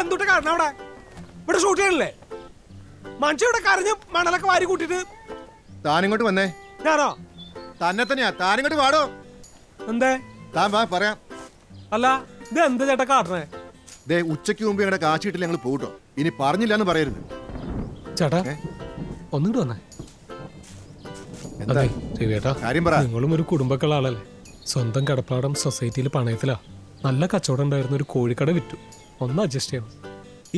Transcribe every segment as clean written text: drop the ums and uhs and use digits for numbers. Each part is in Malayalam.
എന്തുട്ട് കാരണം അവിടെ ഇവിടെ ഷൂട്ട് ചെയ്യണല്ലേ? മനുഷ്യ ഇവിടെ കരഞ്ഞ് മണലൊക്കെ വാരി കൂട്ടിട്ട് താനിങ്ങോട്ട് വന്നേ. ഞാനോ? തന്നെ തന്നെയാ. താനിങ്ങോട്ട് വാടോ. എന്തേ? താൻ വാ പറയാം. അല്ല ഇത് എന്താ ചേട്ടാ കാട്ടണേ? ദേ ഉച്ചയ്ക്ക് മുമ്പ് ഞങ്ങളുടെ കാശിട്ടില്ല ഞങ്ങൾ പോട്ടോ. ഇനി പറഞ്ഞില്ല എന്ന് പറയരുത് ചേട്ടാ. ഒന്നിട്ട് വന്നേ. എന്താ കാര്യം പറ. നിങ്ങളും ഒരു കുടുംബക്കുള്ള ആളല്ലേ? സ്വന്തം കടപ്പാടം സൊസൈറ്റിയിൽ പണയത്തിലാ. നല്ല കച്ചവടം ഉണ്ടായിരുന്ന ഒരു കോഴിക്കട വിറ്റു. ഒന്ന് അഡ്ജസ്റ്റ് ചെയ്യണം.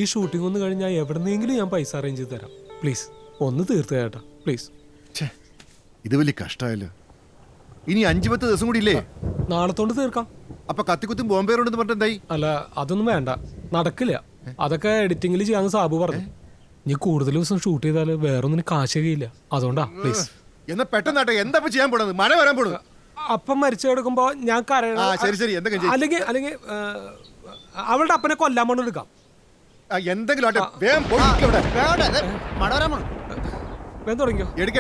ഈ ഷൂട്ടിംഗ് ഒന്ന് കഴിഞ്ഞാൽ എവിടെന്നെങ്കിലും ഞാൻ പൈസ അറേഞ്ച് ചെയ്ത് തരാം. പ്ലീസ് ഒന്ന് തീർത്ത് ചേട്ടാ പ്ലീസ്. ഇത് വലിയ കഷ്ടമായല്ലോ. ഇനി 5-10 ദിവസം കൂടി ഇല്ലേ? നാളത്തോണ്ട് തീർക്കാം. അപ്പൊ കത്തിക്കുത്തും ബോംബേറുണ്ടെന്ന് പറഞ്ഞിട്ട് എന്തായി? അല്ല അതൊന്നും വേണ്ട, നടക്കില്ല. അതൊക്കെ എഡിറ്റിംഗിൽ ചെയ്യാന്ന് സാബു പറഞ്ഞു. നീ കൂടുതൽ ദിവസം ഷൂട്ട് ചെയ്താൽ വേറൊന്നിന് കാശ് കഴിയില്ല. അതുകൊണ്ടാ പ്ലീസ്. എന്നാ പെട്ടെന്നാട്ടെ. എന്താ ചെയ്യാൻ പോണത്? മഴ വരാൻ പോണത്. അപ്പം മരിച്ചു കിടക്കുമ്പോ ഞാൻ അല്ലെങ്കിൽ അവളുടെ അപ്പനെ കൊല്ലാൻ പോണെടുക്കാം. എന്തെങ്കിലും ആട്ടെ. വേഗം തുടങ്ങിയോ? എടുക്ക്